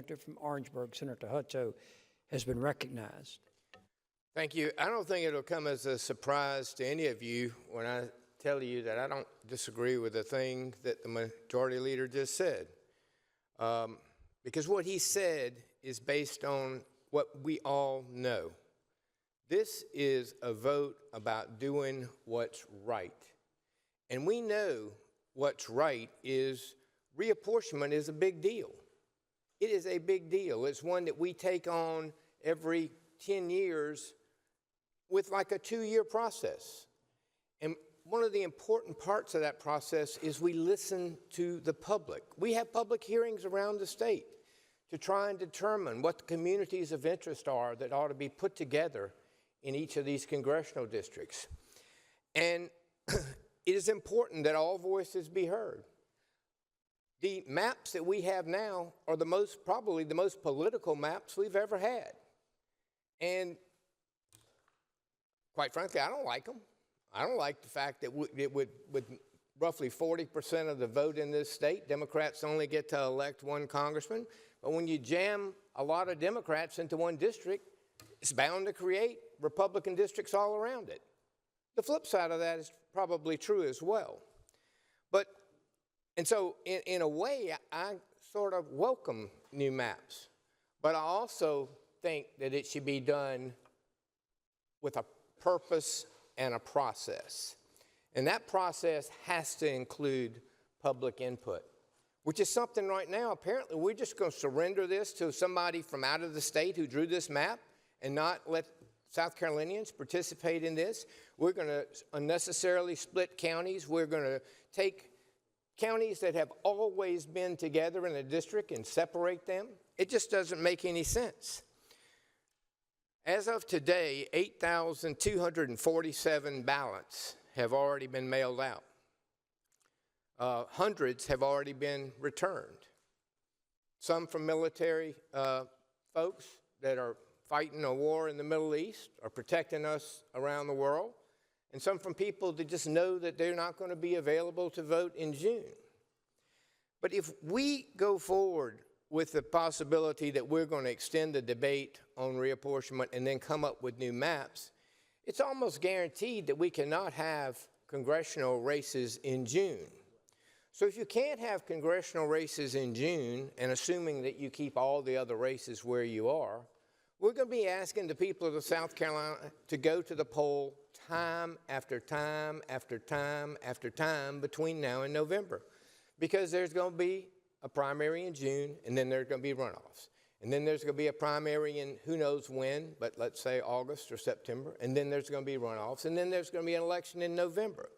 representative from Orangeburg, Senator Hutto, has been recognized. Thank you. I don't think it'll come as a surprise to any of you when I tell you that I don't disagree with the thing that the majority leader just said. Because what he said is based on what we all know. This is a vote about doing what's right. And we know what's right is reapportionment is a big deal. It is a big deal. It's one that we take on every 10 years with like a 2-year process. And one of the important parts of that process is we listen to the public. We have public hearings around the state to try and determine what the communities of interest are that ought to be put together in each of these congressional districts. And it is important that all voices be heard. The maps that we have now are probably the most political maps we've ever had. And quite frankly, I don't like them. I don't like the fact that with roughly 40% of the vote in this state, Democrats only get to elect one congressman. But when you jam a lot of Democrats into one district, it's bound to create Republican districts all around it. The flip side of that is probably true as well. And so in a way, I sort of welcome new maps. But I also think that it should be done with a purpose and a process. And that process has to include public input, which is something right now, apparently, we're just going to surrender this to somebody from out of the state who drew this map and not let South Carolinians participate in this. We're going to unnecessarily split counties. We're going to take counties that have always been together in a district and separate them. It just doesn't make any sense. As of today, 8,247 ballots have already been mailed out. Hundreds have already been returned. Some from military folks that are fighting a war in the Middle East or protecting us around the world, and some from people that just know that they're not going to be available to vote in June. But if we go forward with the possibility that we're going to extend the debate on reapportionment and then come up with new maps, it's almost guaranteed that we cannot have congressional races in June. So if you can't have congressional races in June, and assuming that you keep all the other races where you are, we're going to be asking the people of South Carolina to go to the poll time after time after time after time between now and November, because there's going to be a primary in June, and then there's going to be runoffs. And then there's going to be a primary in who knows when, but let's say August or September, and then there's going to be runoffs, and then there's going to be an election in November.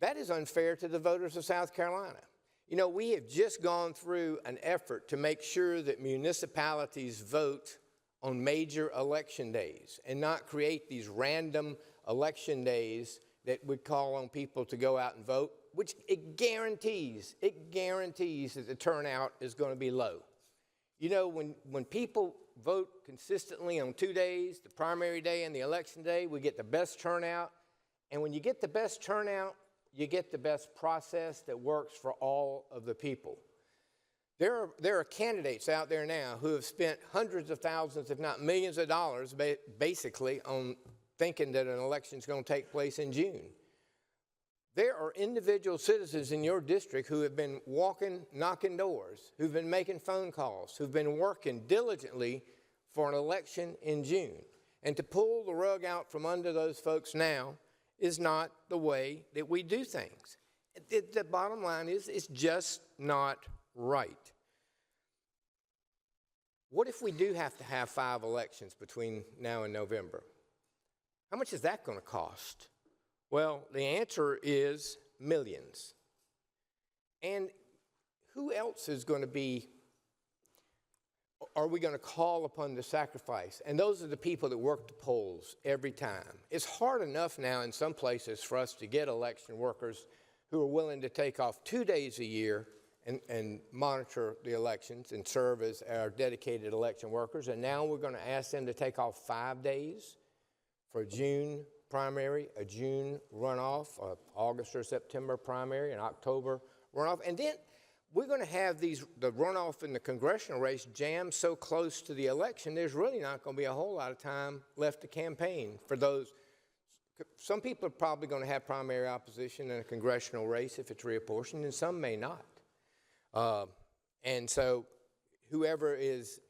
That is unfair to the voters of South Carolina. You know, we have just gone through an effort to make sure that municipalities vote on major election days and not create these random election days that would call on people to go out and vote, which it guarantees that the turnout is going to be low. You know, when people vote consistently on 2 days, the primary day and the election day, we get the best turnout. And when you get the best turnout, you get the best process that works for all of the people. There are candidates out there now who have spent hundreds of thousands, if not millions of dollars, basically on thinking that an election is going to take place in June. There are individual citizens in your district who have been knocking doors, who've been making phone calls, who've been working diligently for an election in June. And to pull the rug out from under those folks now is not the way that we do things. The bottom line is it's just not right. What if we do have to have 5 elections between now and November? How much is that going to cost? Well, the answer is millions. And who else is going to be, are we going to call upon to sacrifice? And those are the people that work the polls every time. It's hard enough now in some places for us to get election workers who are willing to take off 2 days a year and monitor the elections and serve as our dedicated election workers. And now we're going to ask them to take off 5 days for June primary, a June runoff, August or September primary, an October runoff. And then we're going to have the runoff in the congressional race jammed so close to the election, there's really not going to be a whole lot of time left to campaign for those. Some people are probably going to have primary opposition in a congressional race if it's reapportioned, and some may not. And so whoever is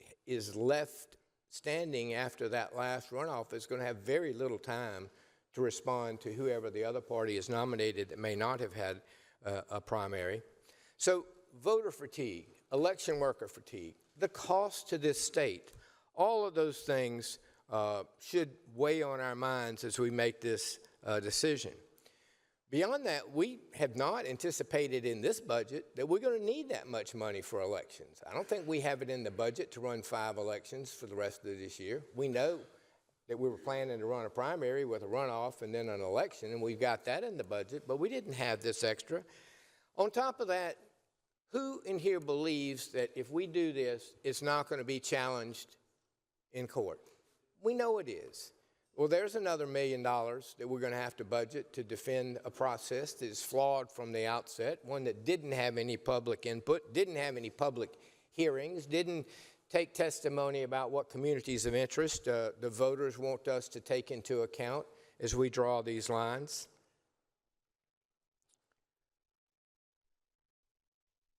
left standing after that last runoff is going to have very little time to respond to whoever the other party is nominated that may not have had a primary. So voter fatigue, election worker fatigue, the cost to this state, all of those things should weigh on our minds as we make this decision. Beyond that, we have not anticipated in this budget that we're going to need that much money for elections. I don't think we have it in the budget to run 5 elections for the rest of this year. We know that we were planning to run a primary with a runoff and then an election, and we've got that in the budget, but we didn't have this extra. On top of that, who in here believes that if we do this, it's not going to be challenged in court? We know it is. Well, there's another $1 million that we're going to have to budget to defend a process that is flawed from the outset, one that didn't have any public input, didn't have any public hearings, didn't take testimony about what communities of interest the voters want us to take into account as we draw these lines.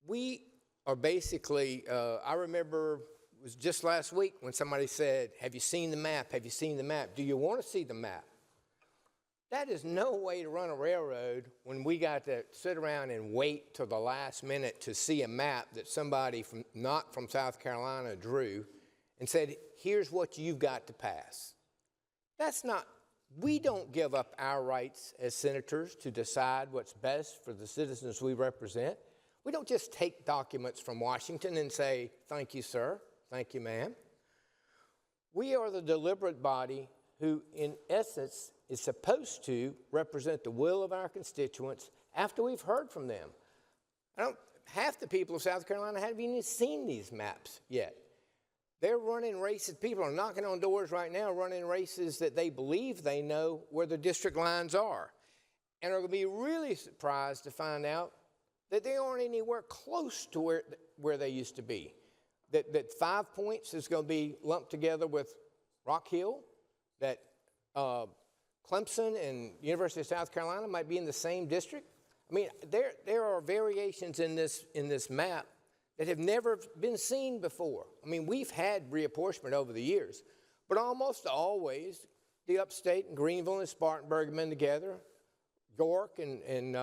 We are basically, I remember it was just last week when somebody said, have you seen the map? Have you seen the map? Do you want to see the map? That is no way to run a railroad when we got to sit around and wait till the last minute to see a map that somebody not from South Carolina drew and said, here's what you've got to pass. That's not, we don't give up our rights as senators to decide what's best for the citizens we represent. We don't just take documents from Washington and say, thank you, sir. Thank you, ma'am. We are the deliberate body who, in essence, is supposed to represent the will of our constituents after we've heard from them. Half the people of South Carolina haven't even seen these maps yet. They're running races. People are knocking on doors right now, running races that they believe they know where the district lines are, and are going to be really surprised to find out that they aren't anywhere close to where they used to be. That 5 points is going to be lumped together with Rock Hill, that Clemson and University of South Carolina might be in the same district. I mean, there are variations in this map that have never been seen before. I mean, we've had reapportionment over the years, but almost always the upstate and Greenville and Spartanburg have been together, York and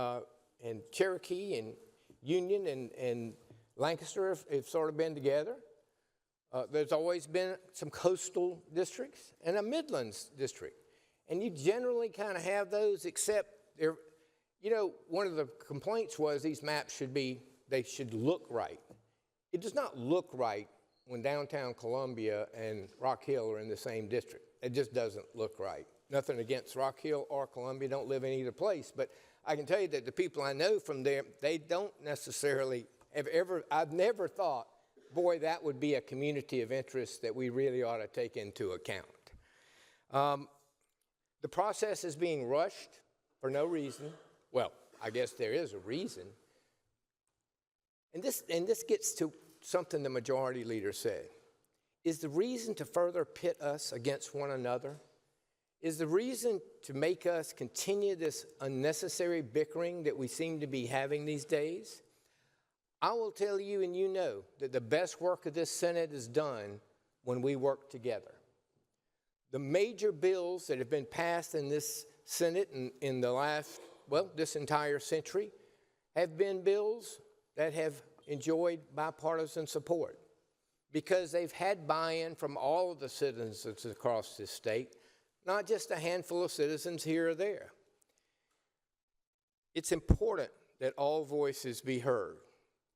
Cherokee and Union and Lancaster have sort of been together. There's always been some coastal districts and a Midlands district. And you generally kind of have those, except they're, you know, one of the complaints was these maps they should look right. It does not look right when downtown Columbia and Rock Hill are in the same district. It just doesn't look right. Nothing against Rock Hill or Columbia, don't live in either place, but I can tell you that the people I know from there, they don't necessarily I've never thought, boy, that would be a community of interest that we really ought to take into account. The process is being rushed for no reason. Well, I guess there is a reason. And this gets to something the majority leader said. Is the reason to further pit us against one another? Is the reason to make us continue this unnecessary bickering that we seem to be having these days? I will tell you, and you know, that the best work of this Senate is done when we work together. The major bills that have been passed in this Senate in the last, well, this entire century have been bills that have enjoyed bipartisan support because they've had buy-in from all of the citizens across this state, not just a handful of citizens here or there. It's important that all voices be heard.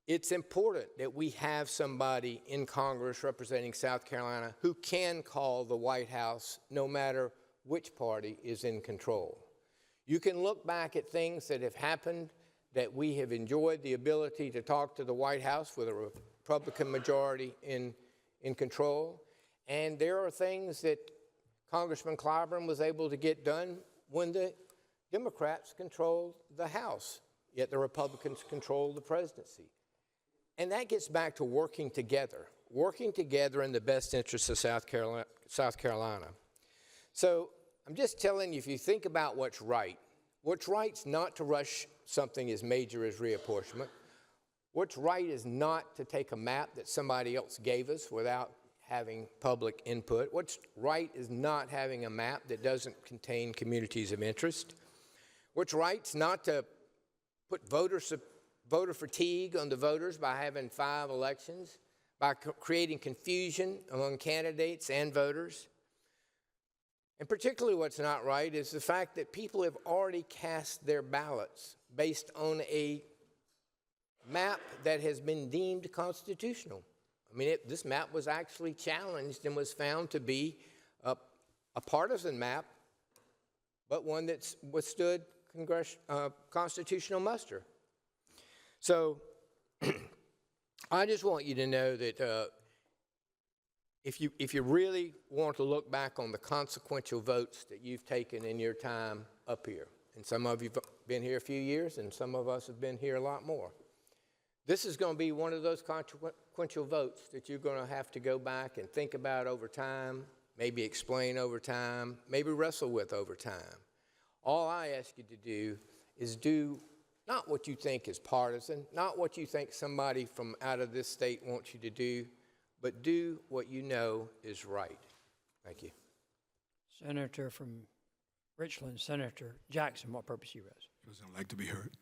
It's important that we have somebody in Congress representing South Carolina who can call the White House no matter which party is in control. You can look back at things that have happened that we have enjoyed the ability to talk to the White House with a Republican majority in control, and there are things that Congressman Clyburn was able to get done when the Democrats controlled the House, yet the Republicans controlled the presidency. And that gets back to working together in the best interests of South Carolina. So I'm just telling you, if you think about what's right's not to rush something as major as reapportionment. What's right is not to take a map that somebody else gave us without having public input. What's right is not having a map that doesn't contain communities of interest. What's right's not to put voter fatigue on the voters by having 5 elections, by creating confusion among candidates and voters. And particularly what's not right is the fact that people have already cast their ballots based on a map that has been deemed constitutional. I mean, this map was actually challenged and was found to be a partisan map, but one that's withstood constitutional muster. So I just want you to know that if you really want to look back on the consequential votes that you've taken in your time up here, and some of you have been here a few years, and some of us have been here a lot more, this is going to be one of those consequential votes that you're going to have to go back and think about over time, maybe explain over time, maybe wrestle with over time. All I ask you to do is do not what you think is partisan, not what you think somebody from out of this state wants you to do, but do what you know is right. Thank you. Senator from Richland, Senator Jackson, what purpose you raise? Because I'd like to be heard.